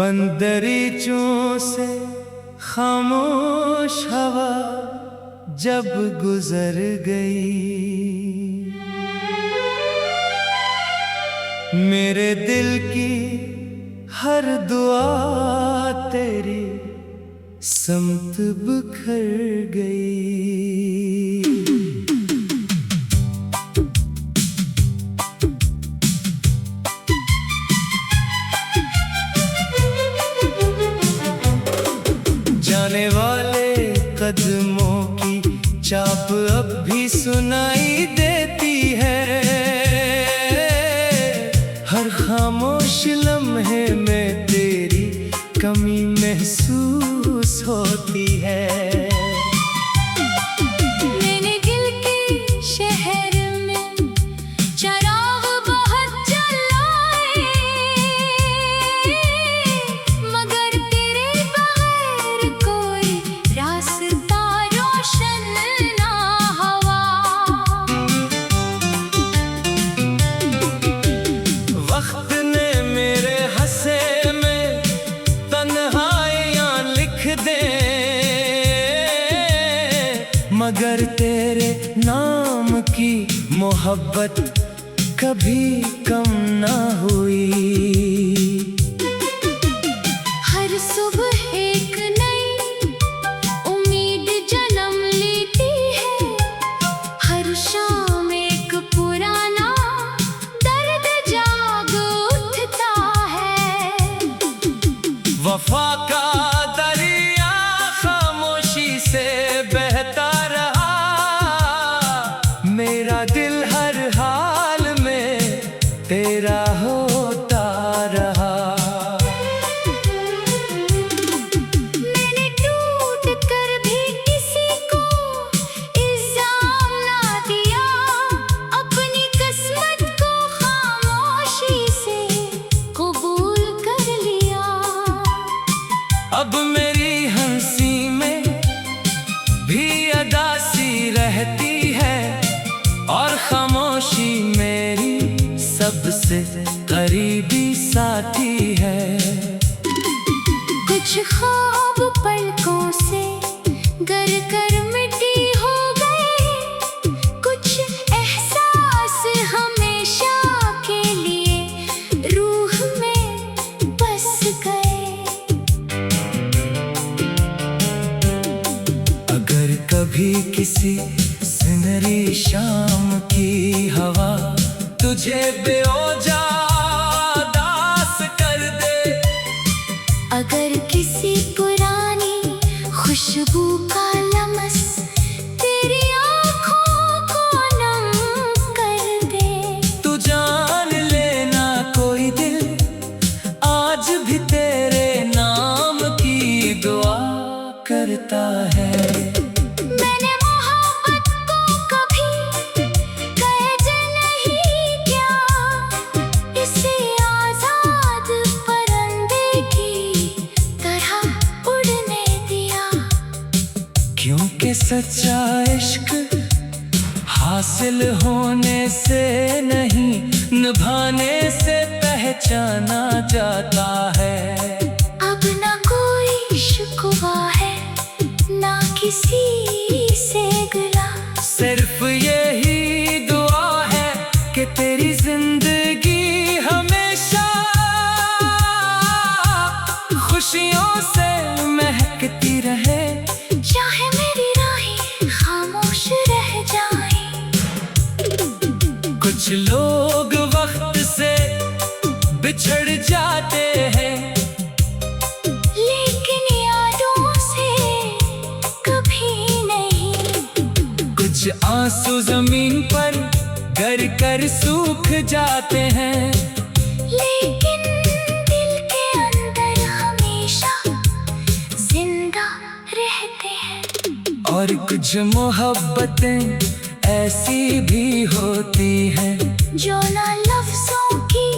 बंद दरीचों से खामोश हवा जब गुजर गई, मेरे दिल की हर दुआ तेरी समत बिखर गई। जाने वाले कदमों की चाप अब भी सुनाई देती है, हर खामोश लम्हे में तेरी कमी महसूस होती है। मैंने दिल के शहर में चराग बहुत जलाए, मगर तेरे बगैर कोई रास्ता रोशन ना हुआ। वक्त ने मेरे हंसे में तन्हाइयाँ लिख दे, मगर तेरे नाम की मोहब्बत कभी कम ना हुई। हर सुबह एक नई उम्मीद जन्म लेती है, हर शाम एक पुराना दर्द जाग उठता है। वफा का दरिया खामोशी से बहता रहा, मेरा दिल हर हाल में तेरा होता रहा। मैंने टूट कर भी किसी को इल्जाम ना दिया, अपनी किस्मत को खामोशी से कबूल कर लिया। अब मेरी हंसी में भी अदासी रहती है, और खामोशी मेरी सबसे करीबी साथी है। कुछ ख्वाब पलकों से गर कर मिट्टी हो गए, कुछ एहसास हमेशा के लिए रूह में बस गए। अगर कभी किसी सुनहरी शाम की हवा तुझे बेओजा दास कर दे, अगर किसी पुरानी खुशबू का लमस तेरी आँखों को नम कर दे, तू जान लेना कोई दिल आज भी तेरे नाम की दुआ करता है। मैंने मोहब्बत को कभी कैद नहीं किया, इसे आजाद परिंदे की तरह उड़ने दिया। क्योंकि सच्चा इश्क हासिल होने से नहीं, निभाने से पहचाना जाता है। अब ना कोई शिकवा है, ना किसी से गिला, सिर्फ यही दुआ है कि तेरी जिंदगी हमेशा खुशियों से महकती रहे, चाहे मेरी राहें खामोश रह जाएं। कुछ लोग वक्त से बिछड़ जाते हैं, लेकिन यादों से कभी नहीं। कुछ आंसू जमीन पर गर कर सूख जाते हैं, लेकिन दिल के अंदर हमेशा जिंदा रहते हैं। और कुछ मोहब्बतें ऐसी भी होती हैं जो ना लफ्जों की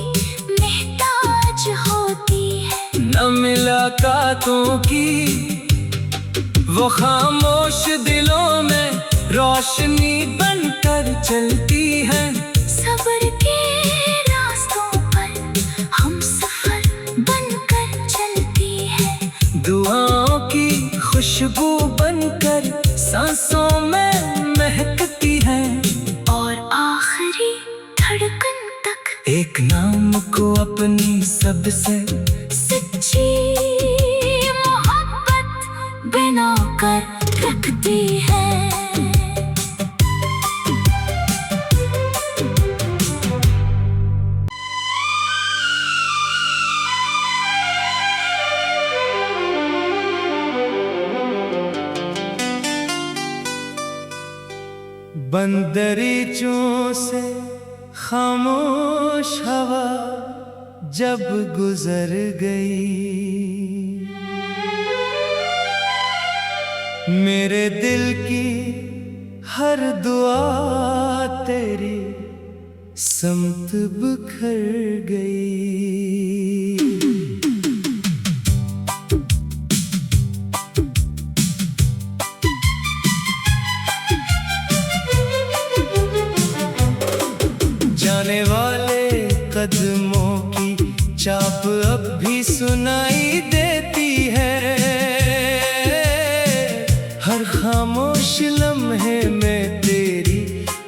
मोहताज होती है, न मुलाकातों की, वो खामोश दिलों में रोशनी बनकर चलती है। सब्र के रास्तों पर हम सफर बनकर चलते खुशबू बनकर सांसों में महकती है, और आखिरी धड़कन तक एक नाम को अपनी सबसे सच्ची मोहब्बत बना कर रखती है। बंदरीचों से खामोश हवा जब गुजर गई, मेरे दिल की हर दुआ तेरी समत बिखर गई। जाने वाले कदमों की चाप अब भी सुनाई देती है, हर खामोश लम्हे में तेरी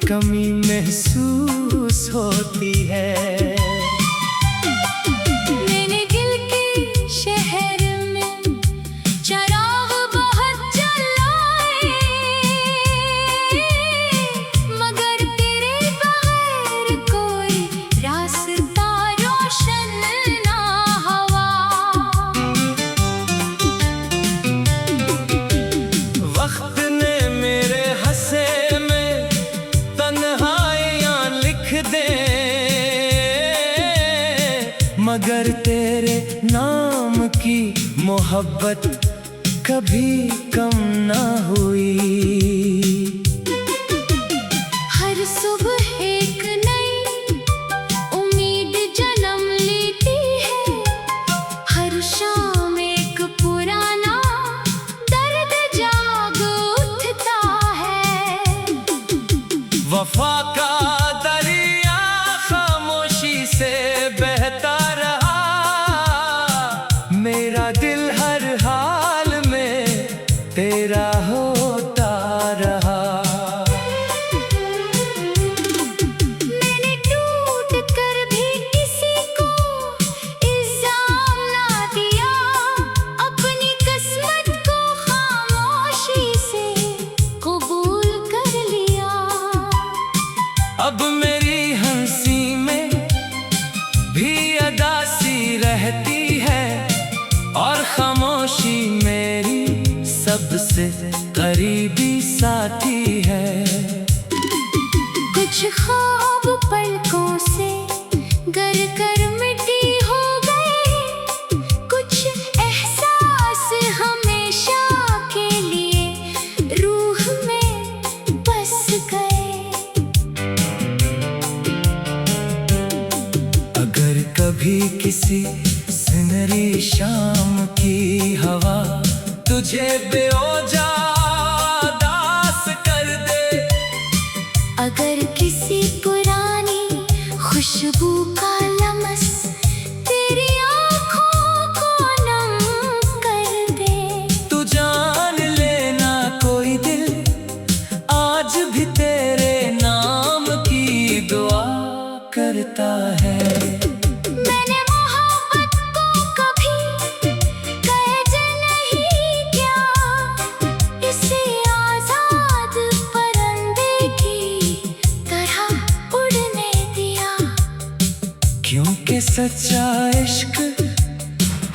कमी महसूस होती है। मैंने दिल के शहर में चराग बहुत जलाए, मगर तेरे बगैर कोई रास्ता रोशन ना हुआ। वक्त ने मेरे हंसे में तन्हाइयाँ लिख दे, मगर तेरे नाम की मोहब्बत कभी कम ना हुई। हर सुबह एक नई उम्मीद जन्म लेती है, हर शाम एक पुराना दर्द जाग उठता है। वफा का दरिया खामोशी से बहता रहा, मेरा दिल हर हाल में तेरा होता रहा। मैंने टूट कर भी किसी को इल्जाम ना दिया, अपनी किस्मत को खामोशी से कबूल कर लिया। अब मेरी हंसी में भी अदा सी रहती है, और खामोशी मेरी सबसे करीबी साथी है। कुछ ख्वाब पलकों से गर कर मिट्टी हो गए, कुछ एहसास हमेशा के लिए रूह में बस गए। अगर कभी किसी सुनहरी शाम की हवा तुझे बेओजा दास कर दे, अगर किसी पुरानी खुशबू का लमस तेरी आँखों को नम कर दे, तू जान लेना कोई दिल आज भी तेरे नाम की दुआ करता है। मैंने मोहब्बत को कभी कैद नहीं किया, इसे आजाद परिंदे की तरह उड़ने दिया। क्योंकि सच्चा इश्क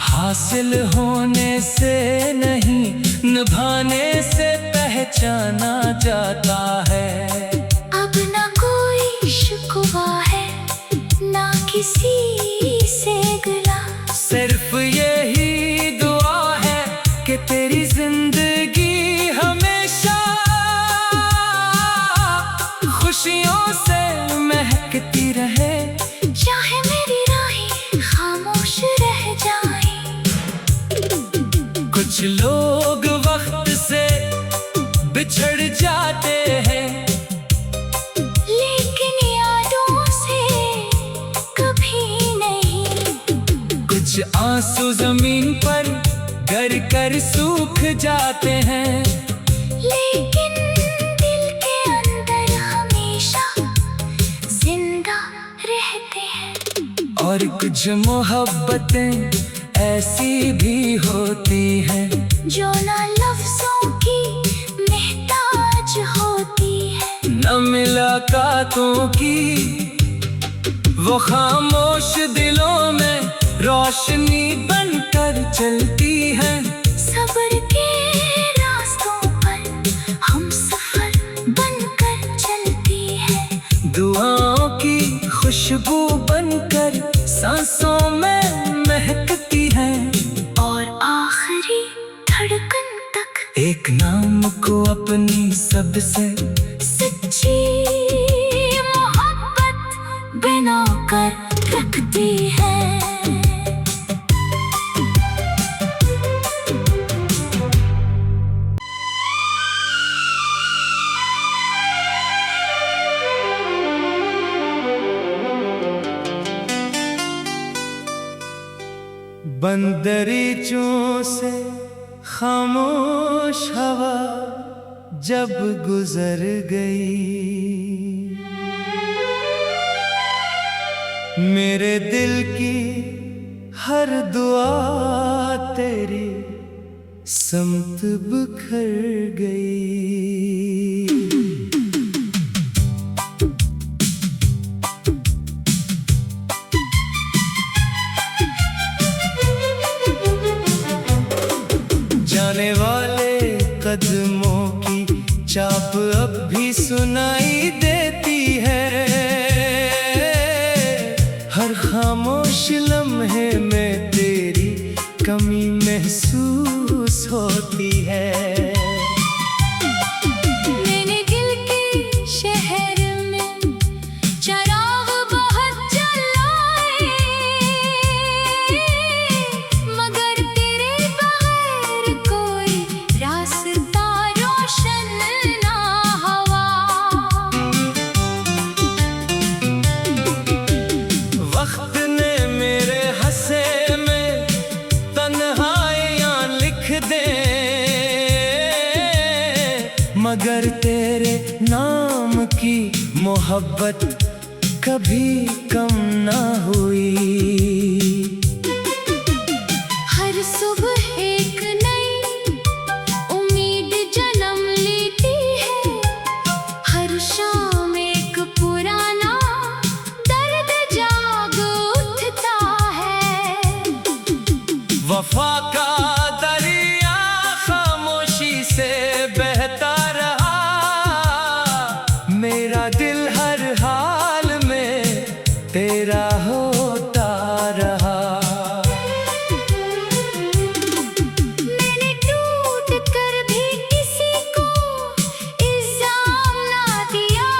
हासिल होने से नहीं, निभाने से पहचाना जाता है। अब ना कोई शिकवा है, ना किसी से गिला, सिर्फ यही दुआ है कि तेरी जिंदगी हमेशा खुशियों से महकती रहे, चाहे मेरी राहें खामोश रह जाएं। कुछ लोग वक्त से बिछड़ जाते हैं, लेकिन यादों से कभी नहीं। कुछ आंसू जमीन पर कर कर सूख जाते हैं, लेकिन दिल के अंदर हमेशा जिंदा रहते हैं। और कुछ मोहब्बतें ऐसी भी होती हैं जो ना लफ्जों की मोहताज होती है, न मुलाकातों की, वो खामोश दिलों में रोशनी बनकर चलती है। सब्र के रास्तों पर हम सफर बनकर चलती है, दुआओं की खुशबू बनकर सांसों में महकती है, और आखिरी धड़कन तक एक नाम को अपनी सबसे सच्ची मोहब्बत बना कर रखती है। बंदरीचों से खामोश हवा जब गुजर गई, मेरे दिल की हर दुआ तेरी समत बिखर गई। जाने वाले कदमों की चाप अब भी सुनाई देती है, हर खामोश लम्हे में तेरी कमी महसूस होती है। मैंने दिल के शहर में चिराग बहुत जलाए, मगर तेरे बगैर कोई रास्ता रोशन ना हुआ। वक्त ने मेरे हंसे में तन्हाइयाँ लिख दे, मगर तेरे नाम की मोहब्बत कभी कम ना हुई। हर सुबह एक नई उम्मीद जन्म लेती है, हर शाम एक पुराना दर्द जाग उठता है। वफा का दरिया खामोशी से बहता रहा, मेरा दिल हर हाल में तेरा होता रहा। मैंने टूट कर भी किसी को इल्जाम ना दिया,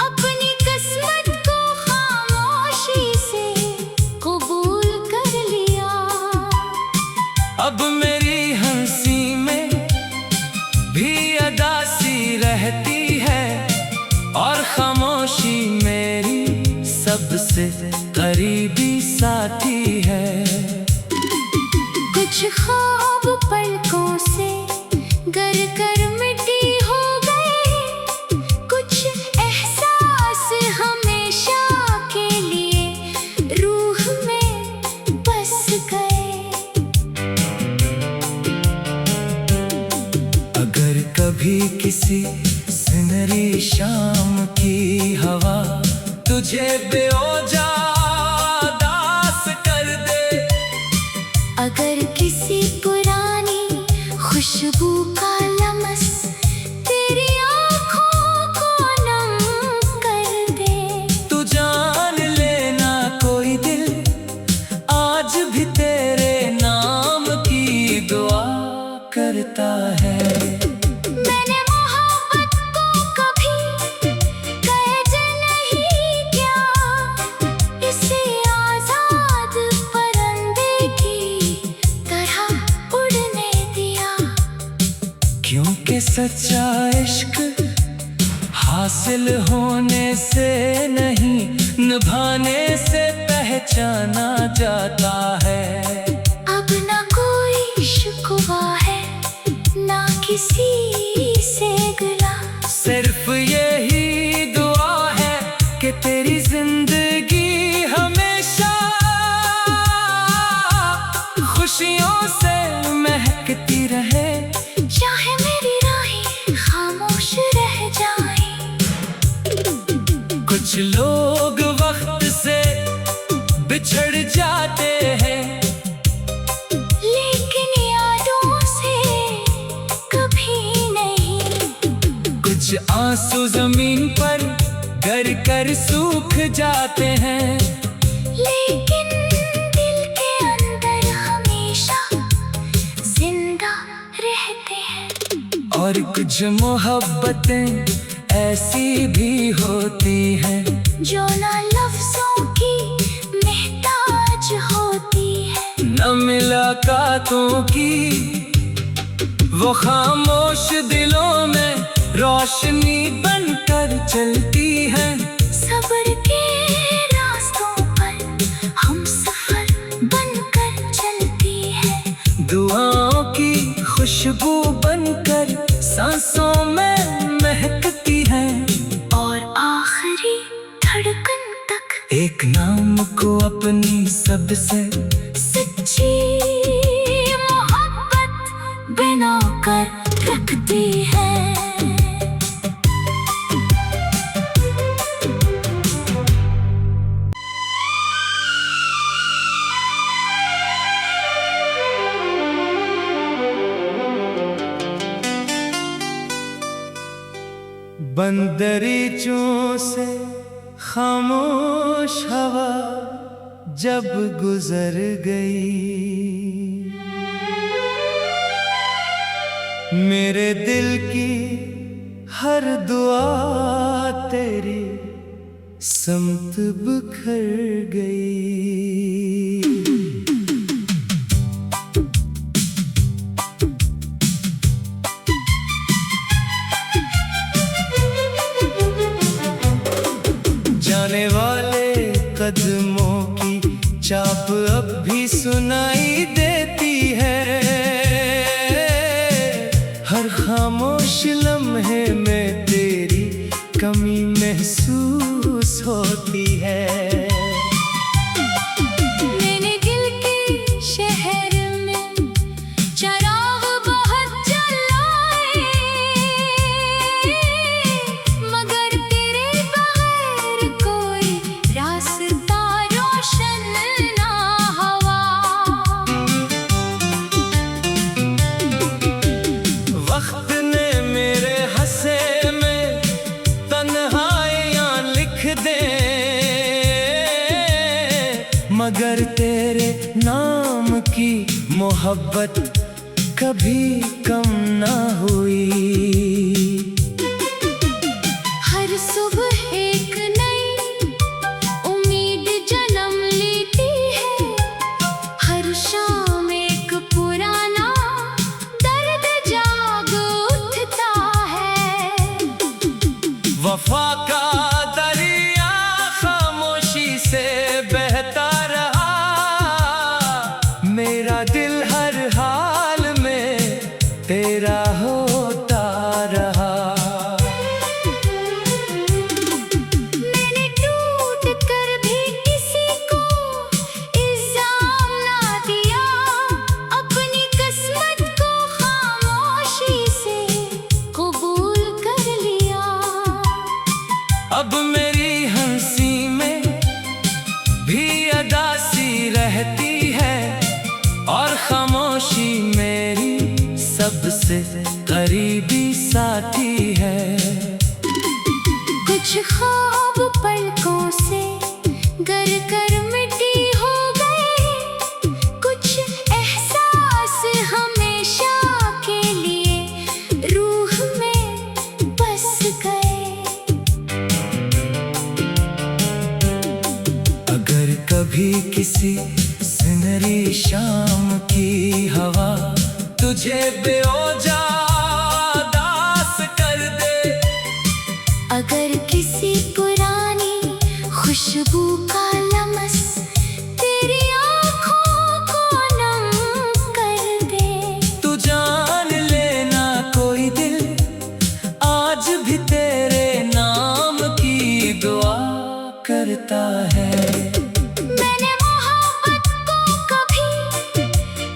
अपनी किस्मत को खामोशी से कबूल कर लिया। अब मेरी हंसी में भी अदासी रहती है, और खामोशी मेरी सबसे करीबी साथी है। कुछ ख्वाब पलकों से गर कर मिट्टी हो गए, कुछ एहसास हमेशा के लिए रूह में बस गए। अगर कभी किसी सुनहरी शाम की हवा तुझे बेओजा दास कर दे, अगर किसी पुरानी खुशबू का लमस तेरी आँखों को नम कर दे, तू जान लेना कोई दिल आज भी तेरे नाम की दुआ करता है। मैंने मोहब्बत को कभी कैद नहीं किया, इसे आजाद परिंदे की तरह उड़ने दिया। क्योंकि सच्चा इश्क हासिल होने से नहीं, निभाने से पहचाना जाता है। अब न कोई शुक्र शिकवा है ना किसी से गिला। सिर्फ यही दुआ है कि तेरी जिंदगी हमेशा खुशियों से महकती रहे। चाहे मेरी राहें खामोश रह जाएं। कुछ लोग वक्त से बिछड़ जाते हैं, लेकिन यादों से कभी नहीं। कुछ आंसू जमीन पर गर कर सूख जाते हैं, लेकिन दिल के अंदर हमेशा जिंदा रहते हैं। और कुछ मोहब्बतें ऐसी भी होती हैं जो ना लफ्जों की मोहताज होती है, न मुलाकातों की, वो खामोश दिलों में रोशनी बनकर चलती है। सब्र के रास्तों पर हम सफर बनकर चलती है। दुआओं की खुशबू बनकर सांसों में महकती है। और आखिरी धड़कन तक एक नाम को अपनी सबसे सच्ची मोहब्बत बना कर रखती है। बंदरीचों से खामोश हवा जब गुजर गई, मेरे दिल की हर दुआ तेरी समत बिखर गई। जाने वाले कदमों की चाप अब भी सुनाई देती है, हर खामोश लम्हे में तेरी कमी महसूस होती है। मैंने दिल के शहर में चराग बहुत जलाए, मगर तेरे बगैर कोई रास्ता रोशन ना हुआ। वक्त ने मेरे हंसे में तन्हाइयां लिख दे, मगर तेरे नाम की मोहब्बत कभी कम ना हुई। हर सुबह एक नई उम्मीद जन्म लेती है, हर शाम एक पुराना दर्द जाग उठता है। वफा का दरिया खामोशी से बहता रहा, मेरा दिल हर हाल में तेरा होता रहा। मैंने टूट कर भी किसी को इल्जाम ना दिया, अपनी किस्मत को खामोशी से कबूल कर लिया। अब मेरी हंसी में भी अदासी रहती है, और खामोशी मेरी सबसे करीबी साथी है। कुछ ख्वाब पलकों से गर कर मिट्टी हो गए, कुछ एहसास हमेशा के लिए रूह में बस गए। अगर कभी किसी सुनहरी शाम की हवा तुझे बेओजा दास कर दे, अगर किसी पुरानी खुशबू का लम्स तेरी आँखों को नम कर दे, करता है। मैंने मोहब्बत को कभी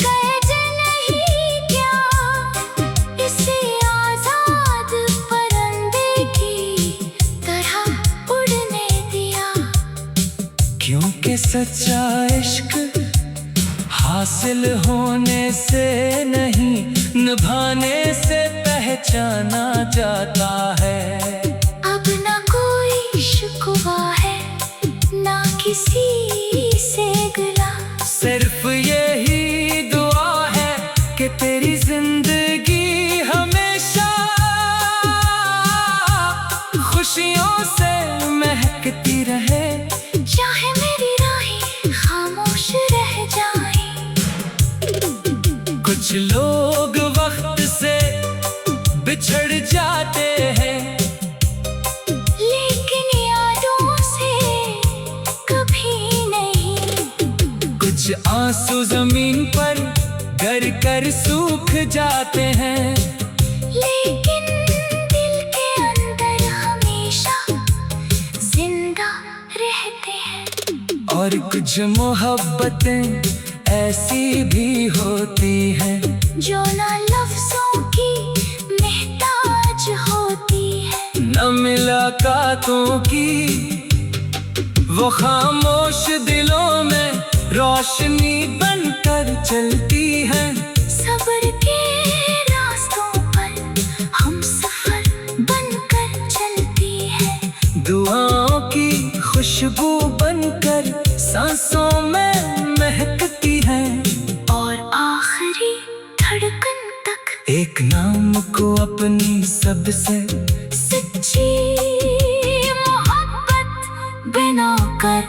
कैद नहीं किया, इसे आजाद परिंदे की तरह उड़ने दिया। क्योंकि सच्चा इश्क हासिल होने से नहीं, निभाने से पहचाना जाता है। अब ना कोई शिकवा है, ना किसी से गिला, सिर्फ यही दुआ है कि तेरी जिंदगी हमेशा खुशियों से महकती रहे। चाहे मेरी राहें खामोश रह जाएं, कुछ लोग वक्त से बिछड़ जाते हैं, लेकिन यादों से कभी नहीं। कुछ आंसू जमीन पर गर कर सूख जाते हैं, लेकिन दिल के अंदर हमेशा जिंदा रहते हैं। और कुछ मोहब्बतें ऐसी भी होती हैं जो ना लफ्जों की मोहताज होती है, न मुलाकातों की, वो खामोश दिलों में रोशनी बनकर चलती है। सब्र के रास्तों पर हम सफर बनकर चलती है, दुआओं की खुशबू बनकर सांसों में महकती है। और आखिरी धड़कन तक एक नाम को अपनी सबसे सच्ची मोहब्बत बना कर